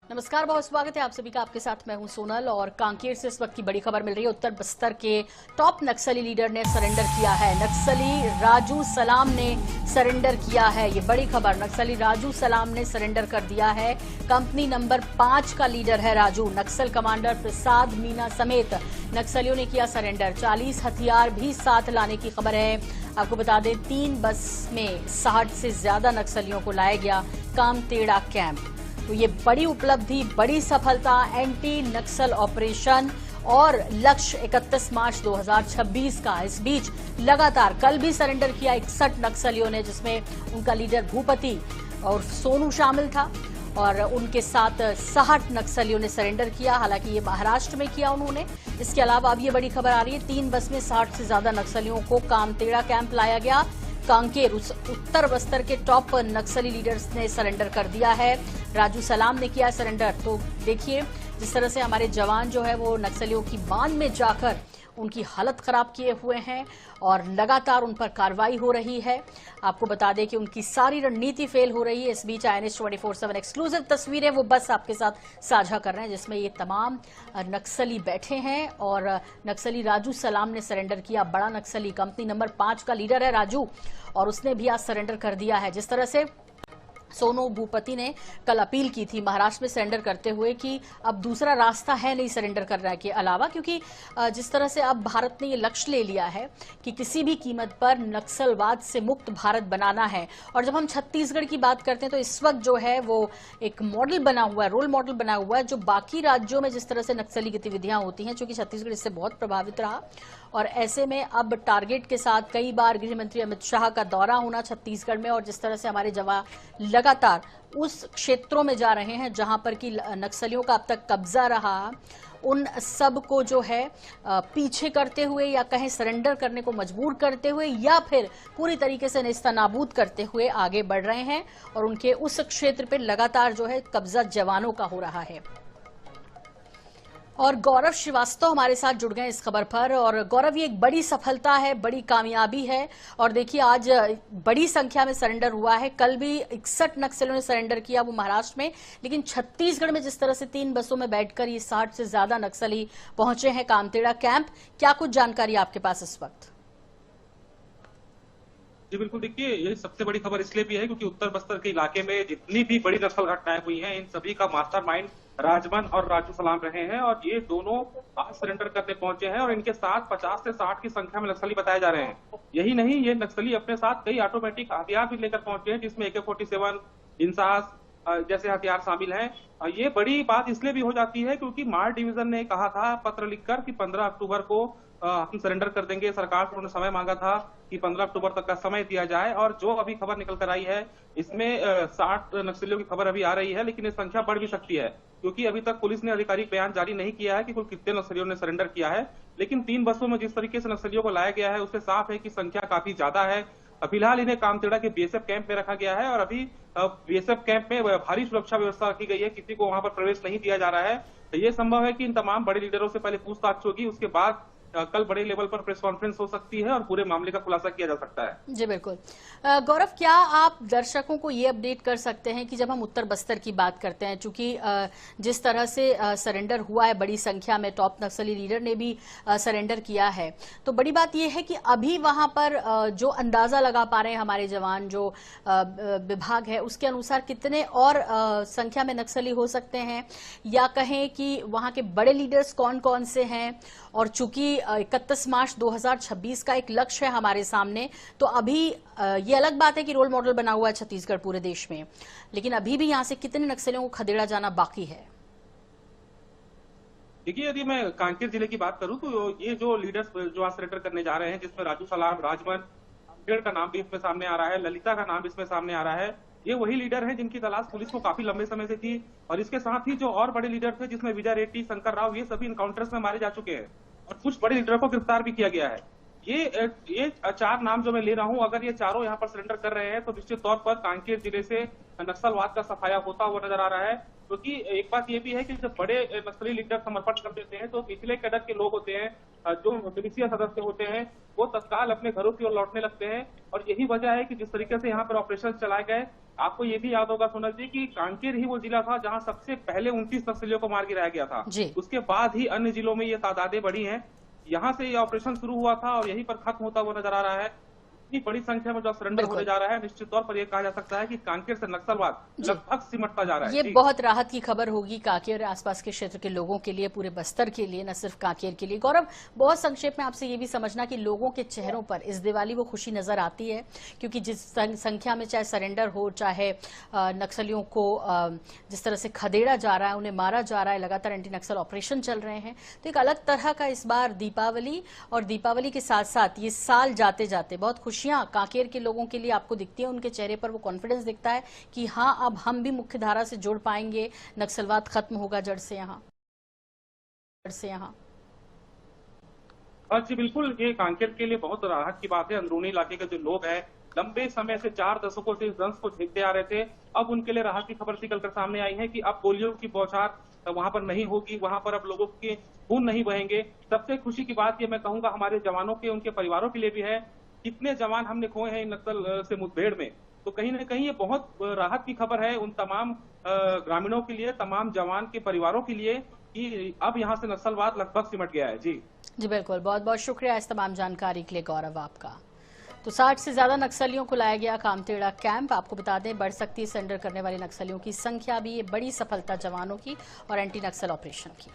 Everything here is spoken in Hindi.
नमस्कार, बहुत स्वागत है आप सभी का। आपके साथ मैं हूं सोनल और कांकेर से इस वक्त की बड़ी खबर मिल रही है। उत्तर बस्तर के टॉप नक्सली लीडर ने सरेंडर किया है। नक्सली राजू सलाम ने सरेंडर किया है। ये बड़ी खबर, नक्सली राजू सलाम ने सरेंडर कर दिया है। कंपनी नंबर 5 का लीडर है राजू। नक्सल कमांडर प्रसाद मीना समेत नक्सलियों ने किया सरेंडर। 40 हथियार भी साथ लाने की खबर है। आपको बता दें 3 बस में 60 से ज्यादा नक्सलियों को लाया गया कामतेड़ा कैंप। तो ये बड़ी उपलब्धि, बड़ी सफलता, एंटी नक्सल ऑपरेशन और लक्ष्य 31 मार्च 2026 का। इस बीच लगातार कल भी सरेंडर किया 61 नक्सलियों ने, जिसमें उनका लीडर भूपति और सोनू शामिल था और उनके साथ 60 नक्सलियों ने सरेंडर किया। हालांकि ये महाराष्ट्र में किया उन्होंने। इसके अलावा अब ये बड़ी खबर आ रही है 3 बस में 60 से ज्यादा नक्सलियों को कामतेड़ा कैंप लाया गया। कांकेर उत्तर बस्तर के टॉप नक्सली लीडर्स ने सरेंडर कर दिया है। राजू सलाम ने किया सरेंडर। तो देखिए जिस तरह से हमारे जवान जो है वो नक्सलियों की बांध में जाकर उनकी हालत खराब किए हुए हैं और लगातार उन पर कार्रवाई हो रही है। आपको बता दें कि उनकी सारी रणनीति फेल हो रही है। इस बीच INS 24/7 एक्सक्लूसिव तस्वीरें वो बस आपके साथ साझा कर रहे हैं, जिसमें ये तमाम नक्सली बैठे हैं और नक्सली राजू सलाम ने सरेंडर किया। बड़ा नक्सली, कंपनी नंबर 5 का लीडर है राजू और उसने भी आज सरेंडर कर दिया है। जिस तरह से सोनू भूपति ने कल अपील की थी महाराष्ट्र में सरेंडर करते हुए कि अब दूसरा रास्ता है नहीं सरेंडर करने के अलावा, क्योंकि जिस तरह से अब भारत ने ये लक्ष्य ले लिया है कि किसी भी कीमत पर नक्सलवाद से मुक्त भारत बनाना है। और जब हम छत्तीसगढ़ की बात करते हैं तो इस वक्त जो है वो एक मॉडल बना हुआ है, रोल मॉडल बना हुआ है, जो बाकी राज्यों में जिस तरह से नक्सली गतिविधियां होती हैं, चूंकि छत्तीसगढ़ इससे बहुत प्रभावित रहा और ऐसे में अब टारगेट के साथ कई बार गृह मंत्री अमित शाह का दौरा होना छत्तीसगढ़ में और जिस तरह से हमारे जवान लगातार उस क्षेत्रों में जा रहे हैं जहां पर कि नक्सलियों का अब तक कब्जा रहा, उन सब को जो है पीछे करते हुए या कहें सरेंडर करने को मजबूर करते हुए या फिर पूरी तरीके से नेस्तनाबूद करते हुए आगे बढ़ रहे हैं और उनके उस क्षेत्र पे लगातार जो है कब्जा जवानों का हो रहा है। और गौरव श्रीवास्तव हमारे साथ जुड़ गए इस खबर पर। और गौरव, ये एक बड़ी सफलता है, बड़ी कामयाबी है और देखिए आज बड़ी संख्या में सरेंडर हुआ है। कल भी 61 नक्सलियों ने सरेंडर किया, वो महाराष्ट्र में, लेकिन छत्तीसगढ़ में जिस तरह से 3 बसों में बैठकर ये 60 से ज्यादा नक्सली पहुंचे हैं कामतेड़ा कैंप, क्या कुछ जानकारी आपके पास इस वक्त? जी बिल्कुल, देखिए ये सबसे बड़ी खबर इसलिए भी है क्योंकि उत्तर बस्तर के इलाके में जितनी भी बड़ी नक्सल घटनाएं हुई हैं, इन सभी का मास्टरमाइंड राजमन और राजू सलाम रहे हैं और ये दोनों आज सरेंडर करने पहुंचे हैं और इनके साथ 50 से 60 की संख्या में नक्सली बताए जा रहे हैं। यही नहीं, ये नक्सली अपने साथ कई ऑटोमेटिक हथियार भी लेकर पहुंचे हैं, जिसमें AK-47, इंसास जैसे हथियार शामिल हैं। ये बड़ी बात इसलिए भी हो जाती है क्योंकि मार डिवीजन ने कहा था पत्र लिखकर कि 15 अक्टूबर को हम सरेंडर कर देंगे। सरकार से उन्होंने समय मांगा था कि 15 अक्टूबर तक का समय दिया जाए और जो अभी खबर निकल कर आई है इसमें 60 नक्सलियों की खबर अभी आ रही है, लेकिन ये संख्या बढ़ भी सकती है क्योंकि अभी तक पुलिस ने आधिकारिक बयान जारी नहीं किया है कि कुल कितने नक्सलियों ने सरेंडर किया है। लेकिन 3 बसों में जिस तरीके से नक्सलियों को लाया गया है उससे साफ है कि संख्या काफी ज्यादा है। फिलहाल इन्हें कामतेड़ा के BSF कैंप में रखा गया है और अभी BSF कैंप में भारी सुरक्षा व्यवस्था रखी गई है, किसी को वहां पर प्रवेश नहीं दिया जा रहा है। तो ये संभव है कि इन तमाम बड़े लीडरों से पहले पूछताछ होगी, उसके बाद कल बड़े लेवल पर प्रेस कॉन्फ्रेंस हो सकती है और पूरे मामले का खुलासा किया जा सकता है। जी बिल्कुल। गौरव, क्या आप दर्शकों को ये अपडेट कर सकते हैं कि जब हम उत्तर बस्तर की बात करते हैं, चूंकि जिस तरह से सरेंडर हुआ है, बड़ी संख्या में टॉप नक्सली लीडर ने भी सरेंडर किया है, तो बड़ी बात यह है कि अभी वहां पर जो अंदाजा लगा पा रहे हैं हमारे जवान, जो विभाग है उसके अनुसार कितने और संख्या में नक्सली हो सकते हैं, या कहें कि वहां के बड़े लीडर्स कौन कौन से हैं? और चूंकि 31 मार्च 2026 का एक लक्ष्य है हमारे सामने, तो अभी ये अलग बात है कि रोल मॉडल बना हुआ है छत्तीसगढ़ पूरे देश में, लेकिन अभी भी यहां से कितने नक्सलियों को खदेड़ा जाना बाकी है? देखिए, यदि मैं कांकेर जिले की बात करूं तो ये जो लीडर्स जो आज सरेंडर करने जा रहे हैं, जिसमें राजू सलाम, राजमन, कांकेर का नाम भी इसमें सामने आ रहा है, ललिता का नाम इसमें सामने आ रहा है, ये वही लीडर हैं जिनकी तलाश पुलिस को काफी लंबे समय से थी। और इसके साथ ही जो और बड़े लीडर थे, जिसमें विजय रेड्डी, शंकर राव, ये सभी इनकाउंटर्स में मारे जा चुके हैं और कुछ बड़े लीडरों को गिरफ्तार भी किया गया है। ये 4 नाम जो मैं ले रहा हूं, अगर ये चारों यहाँ पर सरेंडर कर रहे हैं तो निश्चित तौर पर कांकेर जिले से नक्सलवाद का सफाया होता हुआ नजर आ रहा है। क्योंकि एक बात ये भी है कि जब बड़े नक्सली लीडर समर्पण कर देते हैं तो पिछले कैडर के लोग होते हैं, जो मिलिशिया सदस्य होते हैं, वो तत्काल अपने घरों की ओर लौटने लगते हैं। और यही वजह है कि जिस तरीके से यहाँ पर ऑपरेशन चलाए गए, आपको ये भी याद होगा सोनल जी कि कांकेर ही वो जिला था जहां सबसे पहले 29 नक्सलियों को मार गिराया गया था। जी। उसके बाद ही अन्य जिलों में ये तादादें बढ़ी हैं। यहाँ से ये ऑपरेशन शुरू हुआ था और यहीं पर खत्म होता हुआ नजर आ रहा है। इतनी बड़ी संख्या में जो सरेंडर होने जा रहा है, निश्चित तौर पर यह कहा जा सकता है कि कांकेर से नक्सलवाद लगभग सिमटता जा रहा है। ये बहुत राहत की खबर होगी कांकेर आसपास के क्षेत्र के लोगों के लिए, पूरे बस्तर के लिए, न सिर्फ कांकेर के लिए। गौरव, बहुत संक्षेप में आपसे ये भी समझना कि लोगों के चेहरों पर इस दिवाली वो खुशी नजर आती है, क्योंकि जिस संख्या में चाहे सरेंडर हो, चाहे नक्सलियों को जिस तरह से खदेड़ा जा रहा है, उन्हें मारा जा रहा है, लगातार एंटी नक्सल ऑपरेशन चल रहे हैं, तो एक अलग तरह का इस बार दीपावली, और दीपावली के साथ साथ ये साल जाते जाते बहुत खुशियां कांकेर के लोगों के लिए आपको दिखती है। उनके चेहरे पर वो कॉन्फिडेंस दिखता है कि हाँ, अब हम भी मुख्य धारा से जुड़ पाएंगे, नक्सलवाद खत्म होगा जड़ से यहाँ। जी बिल्कुल, ये कांकेर के लिए बहुत राहत की बात है। अंदरूनी इलाके के जो लोग हैं, लंबे समय से 4 दशकों से इस दंश को झेलते आ रहे थे, अब उनके लिए राहत की खबर निकल कर सामने आई है कि अब पोलियो की बौछार वहां पर नहीं होगी, वहां पर अब लोगों के खून नहीं बहेंगे। सबसे खुशी की बात ये मैं कहूंगा हमारे जवानों के, उनके परिवारों के लिए भी है। कितने जवान हमने खोए हैं इन नक्सल से मुठभेड़ में, तो कहीं ना कहीं ये बहुत राहत की खबर है उन तमाम ग्रामीणों के लिए, तमाम जवान के परिवारों के लिए, कि अब यहाँ से नक्सलवाद लगभग सिमट गया है। जी बिल्कुल, बहुत बहुत शुक्रिया इस तमाम जानकारी के लिए गौरव आपका। तो 60 से ज्यादा नक्सलियों को लाया गया कामतेड़ा कैंप। आपको बता दें, बढ़ सकती है सरेंडर करने वाले नक्सलियों की संख्या भी। ये बड़ी सफलता जवानों की और एंटी नक्सल ऑपरेशन की।